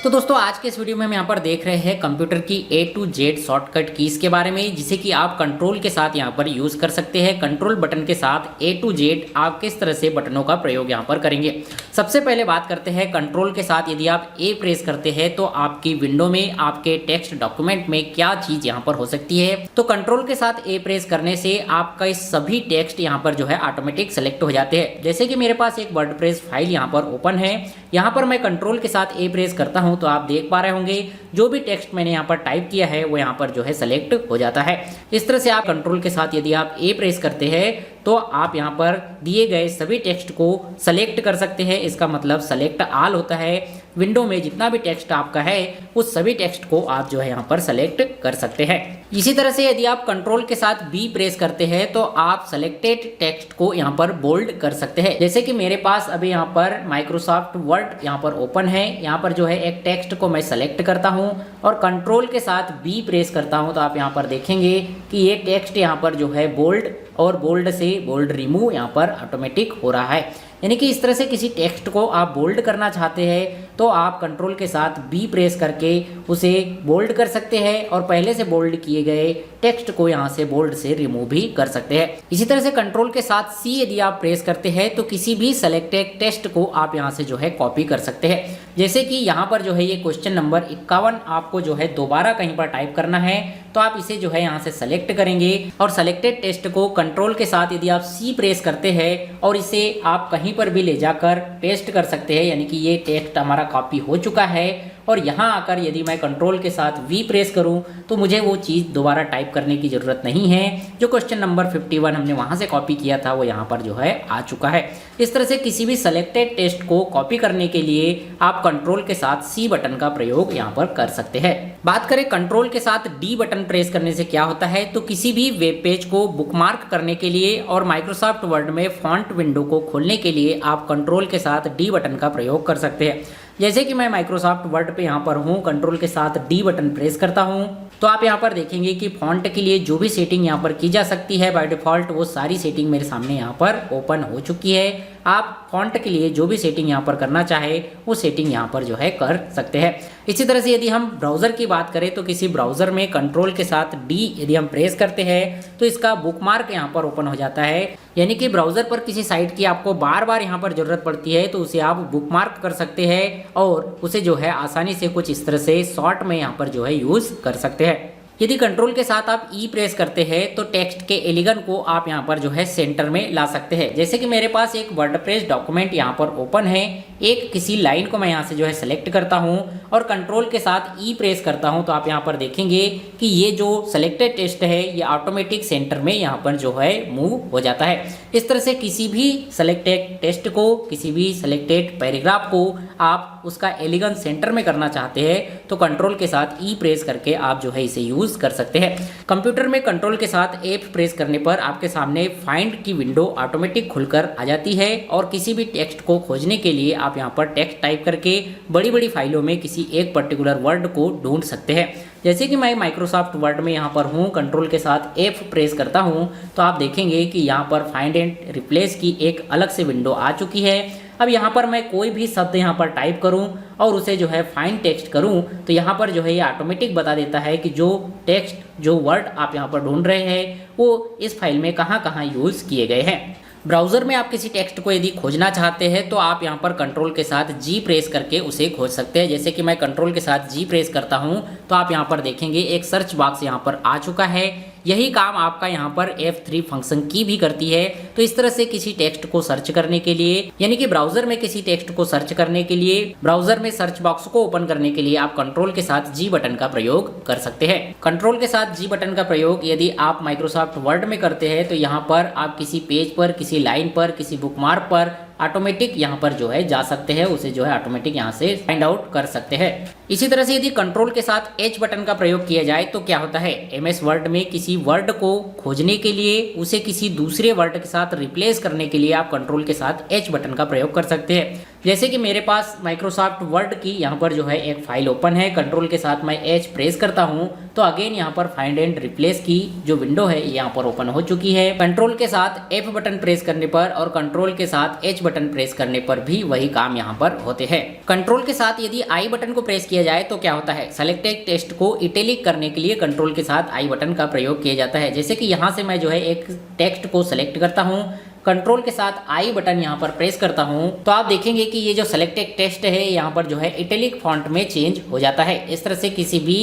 तो दोस्तों आज के इस वीडियो में हम यहाँ पर देख रहे हैं कंप्यूटर की A to Z shortcut keys के बारे में, जिसे कि आप कंट्रोल के साथ यहाँ पर यूज कर सकते हैं। कंट्रोल बटन के साथ A to Z आप किस तरह से बटनों का प्रयोग यहाँ पर करेंगे। सबसे पहले बात करते हैं कंट्रोल के साथ यदि आप A प्रेस करते हैं तो आपकी विंडो में आपके टेक्स्ट डॉक्यूमेंट में क्या चीज यहाँ पर हो सकती है। तो कंट्रोल के साथ A प्रेस करने से आपका सभी टेक्स्ट यहाँ पर जो है ऑटोमेटिक सेलेक्ट हो जाते हैं। जैसे कि मेरे पास एक वर्डप्रेस फाइल यहाँ पर ओपन है, यहाँ पर मैं कंट्रोल के साथ A प्रेस करता हूँ तो आप देख पा रहे होंगे जो भी टेक्स्ट मैंने यहाँ पर टाइप किया है वो यहाँ पर जो है सेलेक्ट हो जाता है। इस तरह से आप कंट्रोल के साथ यदि आप A प्रेस करते हैं तो आप यहाँ पर दिए गए सभी टेक्स्ट को सेलेक्ट कर सकते हैं। इसका मतलब सेलेक्ट ऑल होता है। विंडो में जितना भी टेक्स्ट आपका है उस सभी टेक्स्ट को आप जो है यहाँ पर सेलेक्ट कर सकते हैं। इसी तरह से यदि आप कंट्रोल के साथ B प्रेस करते हैं तो आप सेलेक्टेड टेक्स्ट को यहाँ पर बोल्ड कर सकते हैं। जैसे कि मेरे पास अभी यहाँ पर माइक्रोसॉफ्ट वर्ड यहाँ पर ओपन है, यहाँ पर जो है एक टेक्स्ट को मैं सेलेक्ट करता हूँ और कंट्रोल के साथ B प्रेस करता हूँ तो आप यहाँ पर देखेंगे कि ये टेक्स्ट यहाँ पर जो है बोल्ड और बोल्ड से बोल्ड रिमूव यहाँ पर ऑटोमेटिक हो रहा है। यानी कि इस तरह से किसी टेक्स्ट को आप बोल्ड करना चाहते हैं तो आप कंट्रोल के साथ B प्रेस करके उसे बोल्ड कर सकते हैं और पहले से बोल्ड किए गए टेक्स्ट को यहाँ से बोल्ड से रिमूव भी कर सकते हैं। इसी तरह से कंट्रोल के साथ C यदि आप प्रेस करते हैं तो किसी भी सेलेक्टेड टेक्स्ट को आप यहाँ से जो है कॉपी कर सकते हैं। जैसे कि यहाँ पर जो है ये क्वेश्चन नंबर 51 आपको जो है दोबारा कहीं पर टाइप करना है तो आप इसे जो है यहाँ से सेलेक्ट करेंगे और सेलेक्टेड टेक्स्ट को कंट्रोल के साथ यदि आप C प्रेस करते हैं और इसे आप कहीं पर भी ले जाकर पेस्ट कर सकते हैं। यानी कि ये टेक्स्ट हमारा कॉपी हो चुका है और यहाँ आकर यदि मैं कंट्रोल के साथ V प्रेस करूँ तो मुझे वो चीज़ दोबारा टाइप करने की ज़रूरत नहीं है। जो क्वेश्चन नंबर 51 हमने वहाँ से कॉपी किया था वो यहाँ पर जो है आ चुका है। इस तरह से किसी भी सेलेक्टेड टेक्स्ट को कॉपी करने के लिए आप कंट्रोल के साथ C बटन का प्रयोग यहाँ पर कर सकते हैं। बात करें कंट्रोल के साथ D बटन प्रेस करने से क्या होता है, तो किसी भी वेब पेज को बुकमार्क करने के लिए और माइक्रोसॉफ्ट वर्ड में फॉन्ट विंडो को खोलने के लिए आप कंट्रोल के साथ D बटन का प्रयोग कर सकते हैं। जैसे कि मैं माइक्रोसॉफ्ट वर्ड पे यहाँ पर हूँ, कंट्रोल के साथ D बटन प्रेस करता हूँ तो आप यहाँ पर देखेंगे कि फॉन्ट के लिए जो भी सेटिंग यहाँ पर की जा सकती है बाय डिफ़ॉल्ट वो सारी सेटिंग मेरे सामने यहाँ पर ओपन हो चुकी है। आप फॉन्ट के लिए जो भी सेटिंग यहाँ पर करना चाहे वो सेटिंग यहाँ पर जो है कर सकते हैं। इसी तरह से यदि हम ब्राउज़र की बात करें तो किसी ब्राउज़र में कंट्रोल के साथ D यदि हम प्रेस करते हैं तो इसका बुकमार्क यहाँ पर ओपन हो जाता है। यानी कि ब्राउज़र पर किसी साइट की आपको बार बार यहाँ पर ज़रूरत पड़ती है तो उसे आप बुकमार्क कर सकते हैं और उसे जो है आसानी से कुछ इस तरह से शॉर्ट में यहाँ पर जो है यूज़ कर सकते हैं। यदि कंट्रोल के साथ आप E प्रेस करते हैं तो टेक्स्ट के एलिगन को आप यहाँ पर जो है सेंटर में ला सकते हैं। जैसे कि मेरे पास एक वर्डप्रेस डॉक्यूमेंट यहाँ पर ओपन है, एक किसी लाइन को मैं यहाँ से जो है सेलेक्ट करता हूँ और कंट्रोल के साथ E प्रेस करता हूँ तो आप यहाँ पर देखेंगे कि ये जो सेलेक्टेड टेक्स्ट है ये ऑटोमेटिक सेंटर में यहाँ पर जो है मूव हो जाता है। इस तरह से किसी भी सेलेक्टेड टेक्स्ट को, किसी भी सेलेक्टेड पैराग्राफ को आप उसका एलिगन सेंटर में करना चाहते हैं तो कंट्रोल के साथ E प्रेस करके आप जो है इसे यूज कर सकते हैं। कंप्यूटर में कंट्रोल के साथ F प्रेस करने पर आपके सामने फाइंड की विंडो ऑटोमेटिक खुलकर आ जाती है और किसी भी टेक्स्ट को खोजने के लिए आप यहाँ पर टेक्स्ट टाइप करके बड़ी बड़ी फाइलों में किसी एक पर्टिकुलर वर्ड को ढूंढ सकते हैं। जैसे कि मैं माइक्रोसॉफ्ट वर्ड में यहाँ पर हूँ, कंट्रोल के साथ F प्रेस करता हूँ तो आप देखेंगे कि यहाँ पर फाइंड एंड रिप्लेस की एक अलग से विंडो आ चुकी है। अब यहाँ पर मैं कोई भी शब्द यहाँ पर टाइप करूँ और उसे जो है फाइंड टेक्स्ट करूँ तो यहाँ पर जो है ये ऑटोमेटिक बता देता है कि जो टेक्स्ट, जो वर्ड आप यहाँ पर ढूंढ रहे हैं वो इस फाइल में कहाँ कहाँ यूज़ किए गए हैं। ब्राउज़र में आप किसी टेक्स्ट को यदि खोजना चाहते हैं तो आप यहाँ पर कंट्रोल के साथ G प्रेस करके उसे खोज सकते हैं। जैसे कि मैं कंट्रोल के साथ G प्रेस करता हूँ तो आप यहाँ पर देखेंगे एक सर्च बॉक्स यहाँ पर आ चुका है। यही काम आपका यहाँ पर F3 फंक्शन की भी करती है। तो इस तरह से किसी टेक्स्ट को सर्च करने के लिए, यानी कि ब्राउज़र में किसी टेक्स्ट को सर्च करने के लिए, ब्राउज़र में सर्च बॉक्स को ओपन करने के लिए आप कंट्रोल के साथ G बटन का प्रयोग कर सकते हैं। कंट्रोल के साथ G बटन का प्रयोग यदि आप माइक्रोसॉफ्ट वर्ड में करते हैं तो यहाँ पर आप किसी पेज पर, किसी लाइन पर, किसी बुकमार्क पर ऑटोमेटिक यहाँ पर जो है जा सकते हैं, उसे जो है ऑटोमेटिक यहाँ से फाइंड आउट कर सकते हैं। इसी तरह से यदि कंट्रोल के साथ H बटन का प्रयोग किया जाए तो क्या होता है, MS वर्ड में किसी वर्ड को खोजने के लिए, उसे किसी दूसरे वर्ड के साथ रिप्लेस करने के लिए आप कंट्रोल के साथ H बटन का प्रयोग कर सकते हैं। जैसे कि मेरे पास माइक्रोसॉफ्ट वर्ड की यहाँ पर जो है एक फाइल ओपन है, कंट्रोल के साथ मैं एच प्रेस करता हूँ तो अगेन यहाँ पर फाइंड एंड रिप्लेस की जो विंडो है यहाँ पर ओपन हो चुकी है। कंट्रोल के साथ एफ बटन प्रेस करने पर और कंट्रोल के साथ एच बटन प्रेस करने पर भी वही काम यहाँ पर होते हैं। कंट्रोल के साथ यदि आई बटन को प्रेस किया जाए तो क्या होता है, सेलेक्टेड टेक्स्ट को इटैलिक करने के लिए कंट्रोल के साथ आई बटन का प्रयोग किया जाता है। जैसे कि यहाँ से मैं जो है एक टेक्स्ट को सेलेक्ट करता हूँ, कंट्रोल के साथ आई बटन यहाँ पर प्रेस करता हूँ तो आप देखेंगे कि ये जो सेलेक्टेड टेक्स्ट है यहाँ पर जो है इटैलिक फॉन्ट में चेंज हो जाता है। इस तरह से किसी भी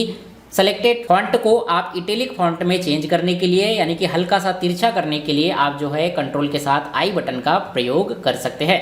सेलेक्टेड फॉन्ट को आप इटैलिक फॉन्ट में चेंज करने के लिए यानी कि हल्का सा तिरछा करने के लिए आप जो है कंट्रोल के साथ आई बटन का प्रयोग कर सकते हैं।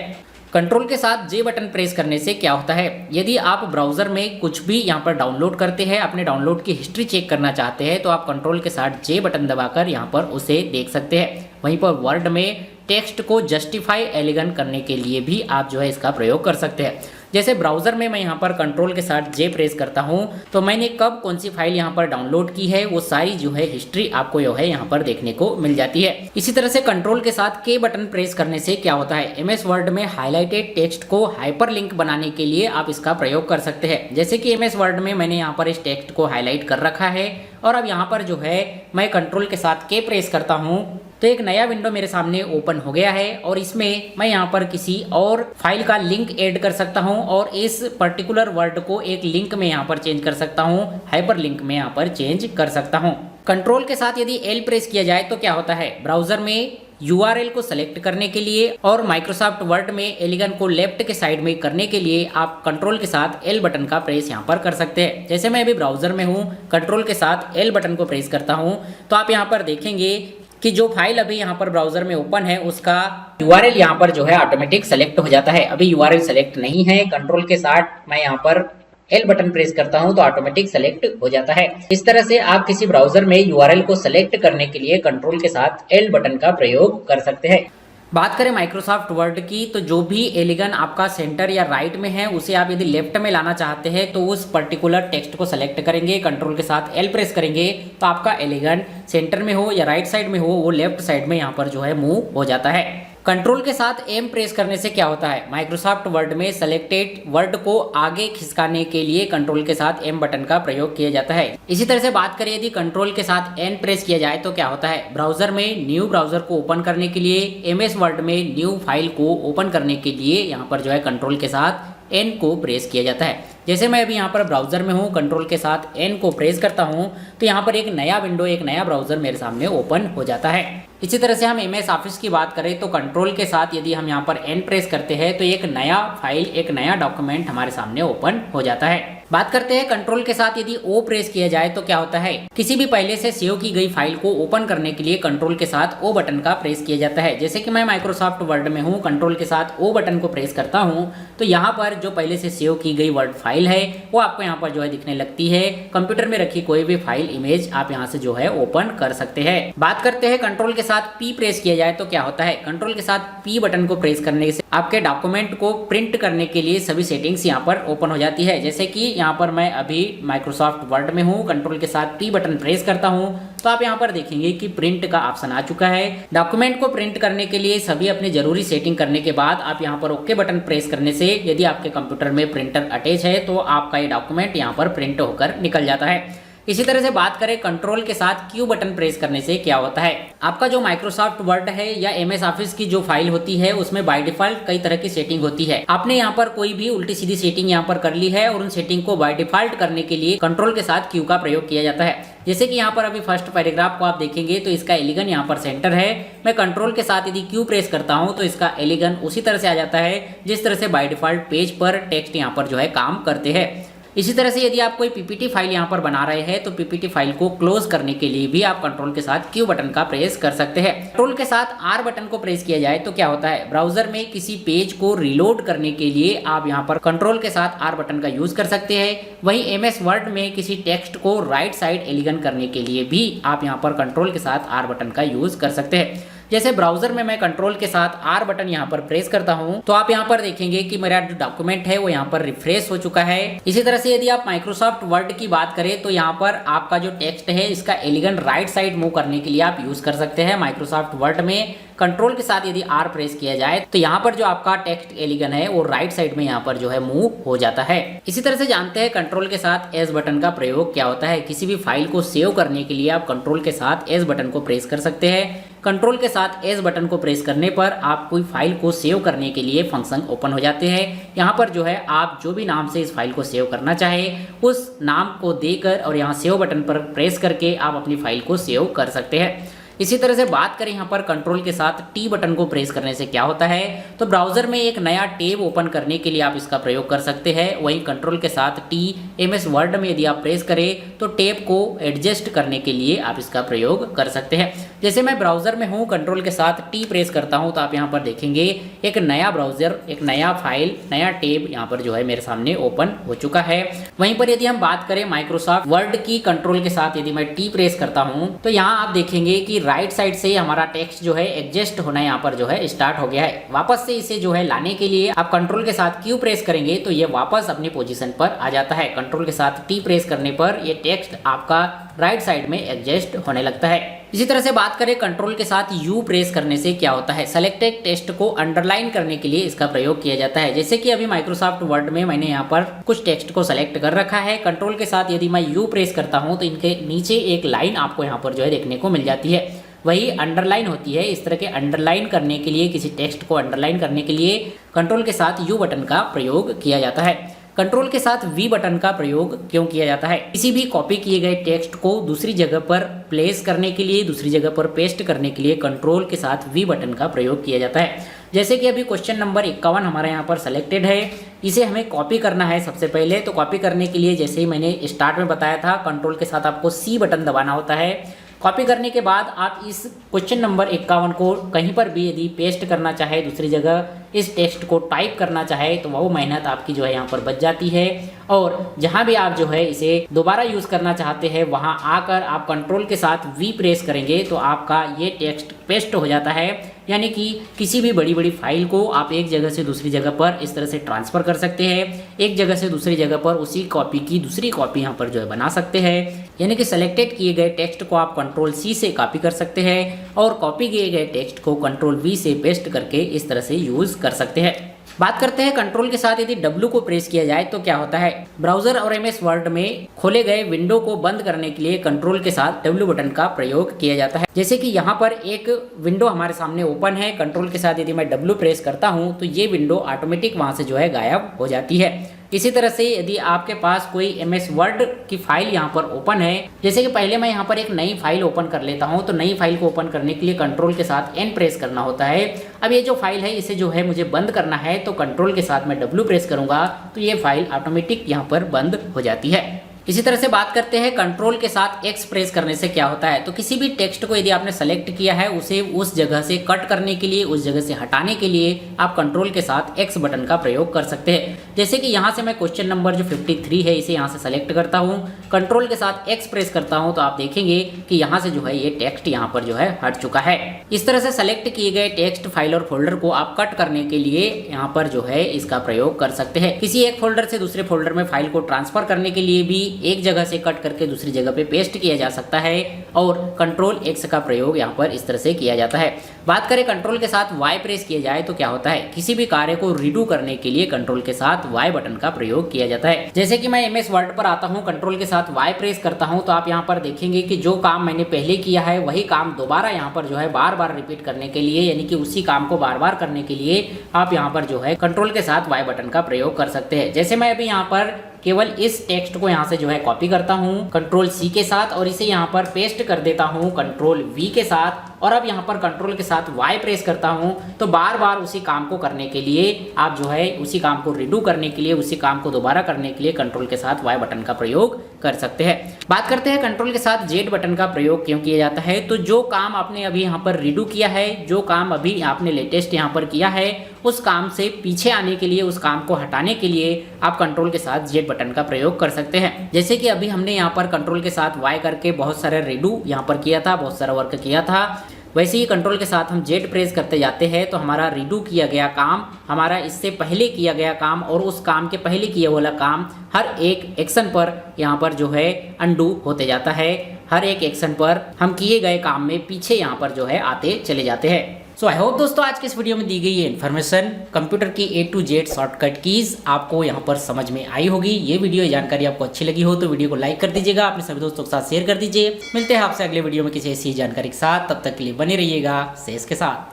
कंट्रोल के साथ जे बटन प्रेस करने से क्या होता है, यदि आप ब्राउजर में कुछ भी यहाँ पर डाउनलोड करते हैं, अपने डाउनलोड की हिस्ट्री चेक करना चाहते हैं तो आप कंट्रोल के साथ जे बटन दबाकर यहाँ पर उसे देख सकते हैं। वहीं पर वर्ड में टेक्स्ट को जस्टिफाई एलिगन करने के लिए भी आप जो है इसका प्रयोग कर सकते हैं। जैसे ब्राउजर में मैं यहाँ पर कंट्रोल के साथ जे प्रेस करता हूँ तो मैंने कब कौन सी फाइल यहाँ पर डाउनलोड की है वो सारी जो है हिस्ट्री आपको जो है यहाँ पर देखने को मिल जाती है। इसी तरह से कंट्रोल के साथ के बटन प्रेस करने से क्या होता है, एमएस वर्ड में हाईलाइटेड टेक्स्ट को हाइपरलिंक बनाने के लिए आप इसका प्रयोग कर सकते हैं। जैसे कि एमएस वर्ड में मैंने यहाँ पर इस टेक्स्ट को हाईलाइट कर रखा है और अब यहाँ पर जो है मैं कंट्रोल के साथ के प्रेस करता हूँ तो एक नया विंडो मेरे सामने ओपन हो गया है और इसमें मैं यहाँ पर किसी और फाइल का लिंक ऐड कर सकता हूँ और इस पर्टिकुलर वर्ड को एक लिंक में यहाँ पर चेंज कर सकता हूँ, हाइपर लिंक में यहाँ पर चेंज कर सकता हूँ। कंट्रोल के साथ यदि एल प्रेस किया जाए तो क्या होता है, ब्राउजर में URL को सेलेक्ट करने के लिए और माइक्रोसॉफ्ट वर्ड में एलिगन को लेफ्ट के साइड में करने के लिए आप कंट्रोल के साथ एल बटन का प्रेस यहाँ पर कर सकते हैं। जैसे मैं अभी ब्राउजर में हूँ, कंट्रोल के साथ एल बटन को प्रेस करता हूँ तो आप यहाँ पर देखेंगे कि जो फाइल अभी यहाँ पर ब्राउजर में ओपन है उसका URL यहाँ पर जो है ऑटोमेटिक सेलेक्ट हो जाता है। अभी URL सेलेक्ट नहीं है, कंट्रोल के साथ मैं यहाँ पर एल बटन प्रेस करता हूं तो ऑटोमेटिक सेलेक्ट हो जाता है। इस तरह से आप किसी ब्राउजर में URL को सेलेक्ट करने के लिए कंट्रोल के साथ एल बटन का प्रयोग कर सकते हैं। बात करें माइक्रोसॉफ्ट वर्ड की तो जो भी एलिगन आपका सेंटर या राइट में है उसे आप यदि लेफ्ट में लाना चाहते हैं तो उस पर्टिकुलर टेक्स्ट को सेलेक्ट करेंगे, कंट्रोल के साथ एल प्रेस करेंगे तो आपका एलिगन सेंटर में हो या राइट साइड में हो वो लेफ्ट साइड में यहाँ पर जो है मूव हो जाता है। कंट्रोल के साथ एम प्रेस करने से क्या होता है, माइक्रोसॉफ्ट वर्ड में सेलेक्टेड वर्ड को आगे खिसकाने के लिए कंट्रोल के साथ एम बटन का प्रयोग किया जाता है। इसी तरह से बात करें यदि कंट्रोल के साथ एन प्रेस किया जाए तो क्या होता है, ब्राउजर में न्यू ब्राउजर को ओपन करने के लिए, एमएस वर्ड में न्यू फाइल को ओपन करने के लिए यहाँ पर जो है कंट्रोल के साथ एन को प्रेस किया जाता है। जैसे मैं अभी यहाँ पर ब्राउजर में हूँ, कंट्रोल के साथ एन को प्रेस करता हूँ तो यहाँ पर एक नया विंडो, एक नया ब्राउजर मेरे सामने ओपन हो जाता है। इसी तरह से हम एमएस ऑफिस की बात करें तो कंट्रोल के साथ यदि हम यहाँ पर एन प्रेस करते हैं तो एक नया फाइल, एक नया डॉक्यूमेंट हमारे सामने ओपन हो जाता है। बात करते हैं कंट्रोल के साथ यदि ओ प्रेस किया जाए तो क्या होता है, किसी भी पहले से सेव की गई फाइल को ओपन करने के लिए कंट्रोल के साथ ओ बटन का प्रेस किया जाता है। जैसे कि मैं माइक्रोसॉफ्ट वर्ड में हूँ, कंट्रोल के साथ ओ बटन को प्रेस करता हूँ तो यहाँ पर जो पहले से सेव की गई वर्ड फाइल है वो आपको यहाँ पर जो है दिखने लगती है। कंप्यूटर में रखी कोई भी फाइल, इमेज आप यहाँ से जो है ओपन कर सकते हैं। बात करते हैं कंट्रोल के साथ पी प्रेस किया जाए तो क्या होता है, कंट्रोल के साथ पी बटन को प्रेस करने से आपके डॉक्यूमेंट को प्रिंट करने के लिए सभी सेटिंग्स यहाँ पर ओपन हो जाती है। जैसे कि यहाँ पर मैं अभी माइक्रोसॉफ्ट वर्ड में हूँ, कंट्रोल के साथ पी बटन प्रेस करता हूँ तो आप यहाँ पर देखेंगे कि प्रिंट का ऑप्शन आ चुका है। डॉक्यूमेंट को प्रिंट करने के लिए सभी अपने जरूरी सेटिंग करने के बाद आप यहाँ पर ओके बटन प्रेस करने से यदि आपके कंप्यूटर में प्रिंटर अटैच है तो आपका ये डॉक्यूमेंट यहाँ पर प्रिंट होकर निकल जाता है। इसी तरह से बात करें कंट्रोल के साथ क्यू बटन प्रेस करने से क्या होता है, आपका जो माइक्रोसॉफ्ट वर्ड है या एमएस ऑफिस की जो फाइल होती है उसमें बाय डिफॉल्ट कई तरह की सेटिंग होती है। आपने यहाँ पर कोई भी उल्टी सीधी सेटिंग यहाँ पर कर ली है और उन सेटिंग को बाय डिफॉल्ट करने के लिए कंट्रोल के साथ क्यू का प्रयोग किया जाता है। जैसे कि यहाँ पर अभी फर्स्ट पैराग्राफ को आप देखेंगे तो इसका एलिगन यहाँ पर सेंटर है। मैं कंट्रोल के साथ यदि क्यू प्रेस करता हूँ तो इसका एलिगन उसी तरह से आ जाता है जिस तरह से बाय डिफॉल्ट पेज पर टेक्स्ट यहाँ पर जो है काम करते हैं। इसी तरह से यदि आप कोई पीपीटी फाइल यहाँ पर बना रहे हैं तो पीपीटी फाइल को क्लोज करने के लिए भी आप कंट्रोल के साथ क्यू बटन का प्रेस कर सकते हैं। कंट्रोल के साथ आर बटन को प्रेस किया जाए तो क्या होता है, ब्राउजर में किसी पेज को रीलोड करने के लिए आप यहाँ पर कंट्रोल के साथ आर बटन का यूज कर सकते हैं। वहीं एमएस वर्ड में किसी टेक्स्ट को राइट साइड एलिगन करने के लिए भी आप यहाँ पर कंट्रोल के साथ आर बटन का यूज कर सकते हैं। जैसे ब्राउजर में मैं कंट्रोल के साथ आर बटन यहाँ पर प्रेस करता हूँ तो आप यहाँ पर देखेंगे कि मेरा जो डॉक्यूमेंट है वो यहाँ पर रिफ्रेश हो चुका है। इसी तरह से यदि आप माइक्रोसॉफ्ट वर्ड की बात करें तो यहाँ पर आपका जो टेक्स्ट है इसका एलिगन राइट साइड मूव करने के लिए आप यूज कर सकते हैं। माइक्रोसॉफ्ट वर्ड में कंट्रोल के साथ यदि R प्रेस किया जाए तो यहाँ पर जो आपका टेक्स्ट एलिगन है वो राइट साइड में यहाँ पर जो है मूव हो जाता है। इसी तरह से जानते हैं कंट्रोल के साथ S बटन का प्रयोग क्या होता है। किसी भी फाइल को सेव करने के लिए आप कंट्रोल के साथ S बटन को प्रेस कर सकते हैं। कंट्रोल के साथ S बटन को प्रेस करने पर आप कोई फाइल को सेव करने के लिए फंक्शन ओपन हो जाते हैं। यहाँ पर जो है आप जो भी नाम से इस फाइल को सेव करना चाहे उस नाम को देकर और यहाँ सेव बटन पर प्रेस करके आप अपनी फाइल को सेव कर सकते हैं। इसी तरह से बात करें यहाँ पर कंट्रोल के साथ T बटन को प्रेस करने से क्या होता है, तो ब्राउजर में एक नया टैब ओपन करने के लिए आप इसका प्रयोग कर सकते हैं। वहीं कंट्रोल के साथ T MS वर्ड में यदि आप प्रेस करें तो टैब को एडजस्ट करने के लिए आप इसका प्रयोग कर सकते हैं। जैसे मैं ब्राउजर में हूँ, कंट्रोल के साथ T प्रेस करता हूँ तो आप यहाँ पर देखेंगे एक नया ब्राउजर, एक नया फाइल, नया टैब यहाँ पर जो है मेरे सामने ओपन हो चुका है। वहीं पर यदि हम बात करें माइक्रोसॉफ्ट वर्ड की, कंट्रोल के साथ यदि मैं T प्रेस करता हूँ तो यहाँ आप देखेंगे कि राइट साइड से हमारा टेक्स्ट जो है एडजस्ट होना यहाँ पर जो है स्टार्ट हो गया है। वापस से इसे जो है लाने के लिए आप कंट्रोल के साथ Q प्रेस करेंगे तो ये वापस अपनी पोजीशन पर आ जाता है। कंट्रोल के साथ T प्रेस करने पर ये टेक्स्ट आपका राइट साइड में एडजस्ट होने लगता है। इसी तरह से बात करें कंट्रोल के साथ U प्रेस करने से क्या होता है, सेलेक्टेड टेक्स्ट को अंडरलाइन करने के लिए इसका प्रयोग किया जाता है। जैसे कि अभी माइक्रोसॉफ्ट वर्ड में मैंने यहाँ पर कुछ टेक्स्ट को सेलेक्ट कर रखा है। कंट्रोल के साथ यदि मैं U प्रेस करता हूँ तो इनके नीचे एक लाइन आपको यहाँ पर जो है देखने को मिल जाती है, वही अंडरलाइन होती है। इस तरह के अंडरलाइन करने के लिए, किसी टेक्स्ट को अंडरलाइन करने के लिए कंट्रोल के साथ U बटन का प्रयोग किया जाता है। कंट्रोल के साथ V बटन का प्रयोग क्यों किया जाता है, किसी भी कॉपी किए गए टेक्स्ट को दूसरी जगह पर प्लेस करने के लिए, दूसरी जगह पर पेस्ट करने के लिए कंट्रोल के साथ V बटन का प्रयोग किया जाता है। जैसे कि अभी क्वेश्चन नंबर 51 हमारे यहाँ पर सेलेक्टेड है, इसे हमें कॉपी करना है। सबसे पहले तो कॉपी करने के लिए, जैसे ही मैंने स्टार्ट में बताया था, कंट्रोल के साथ आपको C बटन दबाना होता है। कॉपी करने के बाद आप इस क्वेश्चन नंबर 51 को कहीं पर भी यदि पेस्ट करना चाहे, दूसरी जगह इस टेक्स्ट को टाइप करना चाहे तो वो मेहनत आपकी जो है यहाँ पर बच जाती है। और जहाँ भी आप जो है इसे दोबारा यूज़ करना चाहते हैं वहाँ आकर आप कंट्रोल के साथ V प्रेस करेंगे तो आपका ये टेक्स्ट पेस्ट हो जाता है। यानी कि किसी भी बड़ी बड़ी फाइल को आप एक जगह से दूसरी जगह पर इस तरह से ट्रांसफ़र कर सकते हैं। एक जगह से दूसरी जगह पर उसी कॉपी की दूसरी कॉपी यहाँ पर जो है बना सकते हैं। यानी कि सेलेक्टेड किए गए टेक्स्ट को आप कंट्रोल C से कॉपी कर सकते हैं और कॉपी किए गए टेक्स्ट को कंट्रोल V से पेस्ट करके इस तरह से यूज़ कर सकते हैं। बात करते हैं कंट्रोल के साथ यदि W को प्रेस किया जाए तो क्या होता है। ब्राउजर और MS वर्ड में खोले गए विंडो को बंद करने के लिए कंट्रोल के साथ W बटन का प्रयोग किया जाता है। जैसे कि यहाँ पर एक विंडो हमारे सामने ओपन है, कंट्रोल के साथ यदि मैं W प्रेस करता हूँ तो ये विंडो ऑटोमेटिक वहाँ से जो है गायब हो जाती है। इसी तरह से यदि आपके पास कोई MS वर्ड की फाइल यहाँ पर ओपन है, जैसे कि पहले मैं यहाँ पर एक नई फाइल ओपन कर लेता हूँ, तो नई फाइल को ओपन करने के लिए कंट्रोल के साथ N प्रेस करना होता है। अब ये जो फाइल है इसे जो है मुझे बंद करना है तो कंट्रोल के साथ मैं W प्रेस करूँगा तो ये फाइल ऑटोमेटिक यहाँ पर बंद हो जाती है। इसी तरह से बात करते हैं कंट्रोल के साथ X प्रेस करने से क्या होता है। तो किसी भी टेक्स्ट को यदि आपने सेलेक्ट किया है उसे उस जगह से कट करने के लिए, उस जगह से हटाने के लिए आप कंट्रोल के साथ X बटन का प्रयोग कर सकते हैं। जैसे कि यहाँ से मैं क्वेश्चन नंबर जो 53 है इसे यहाँ से सेलेक्ट करता हूँ, कंट्रोल के साथ X प्रेस करता हूँ तो आप देखेंगे कि यहाँ से जो है ये टेक्स्ट यहाँ पर जो है हट चुका है। इस तरह से सेलेक्ट किए गए टेक्स्ट फाइल और फोल्डर को आप कट करने के लिए यहाँ पर जो है इसका प्रयोग कर सकते हैं। किसी एक फोल्डर से दूसरे फोल्डर में फाइल को ट्रांसफर करने के लिए भी एक जगह से कट करके दूसरी जगह पे पेस्ट किया जा सकता है और कंट्रोल X का प्रयोग यहाँ पर इस तरह से किया जाता है। बात करें कंट्रोल के साथ Y प्रेस किया जाए तो क्या होता है, किसी भी कार्य को रीडू करने के लिए कंट्रोल के साथ Y बटन का प्रयोग किया जाता है। जैसे कि मैं MS वर्ड पर आता हूँ, कंट्रोल के साथ Y प्रेस करता हूँ तो आप यहाँ पर देखेंगे कि जो काम मैंने पहले किया है वही काम दोबारा यहाँ पर जो है बार बार रिपीट करने के लिए, यानी कि उसी काम को बार बार करने के लिए आप यहाँ पर जो है कंट्रोल के साथ Y बटन का प्रयोग कर सकते हैं। जैसे मैं अभी यहाँ पर केवल इस टेक्स्ट को यहाँ से जो है कॉपी करता हूँ कंट्रोल C के साथ और इसे यहाँ पर पेस्ट कर देता हूँ कंट्रोल V के साथ, और अब यहाँ पर कंट्रोल के साथ Y प्रेस करता हूँ तो बार बार उसी काम को करने के लिए आप जो है उसी काम को रिडू करने के लिए, उसी काम को दोबारा करने के लिए कंट्रोल के साथ Y बटन का प्रयोग कर सकते हैं। बात करते हैं कंट्रोल के साथ Z बटन का प्रयोग क्यों किया जाता है। तो जो काम आपने अभी यहाँ पर रिडू किया है, जो काम अभी आपने लेटेस्ट यहाँ पर किया है, उस काम से पीछे आने के लिए, उस काम को हटाने के लिए आप कंट्रोल के साथ Z बटन का प्रयोग कर सकते हैं। जैसे कि अभी हमने यहाँ पर कंट्रोल के साथ Y करके बहुत सारे रिडू यहाँ पर किया था, बहुत सारा वर्क किया था, वैसे ही कंट्रोल के साथ हम Z प्रेस करते जाते हैं तो हमारा रिडू किया गया काम, हमारा इससे पहले किया गया काम और उस काम के पहले किया वाला काम हर एक एक्शन पर यहाँ पर जो है अंडू होते जाता है। हर एक एक्शन पर हम किए गए काम में पीछे यहाँ पर जो है आते चले जाते हैं। सो आई होप दोस्तों आज के इस वीडियो में दी गई ये इन्फॉर्मेशन कंप्यूटर की A to Z shortcut keys आपको यहाँ पर समझ में आई होगी। ये वीडियो जानकारी आपको अच्छी लगी हो तो वीडियो को लाइक कर दीजिएगा, अपने सभी दोस्तों के साथ शेयर कर दीजिए। मिलते हैं आपसे अगले वीडियो में किसी ऐसी जानकारी के साथ, तब तक के लिए बने रहिएगा सेस के साथ।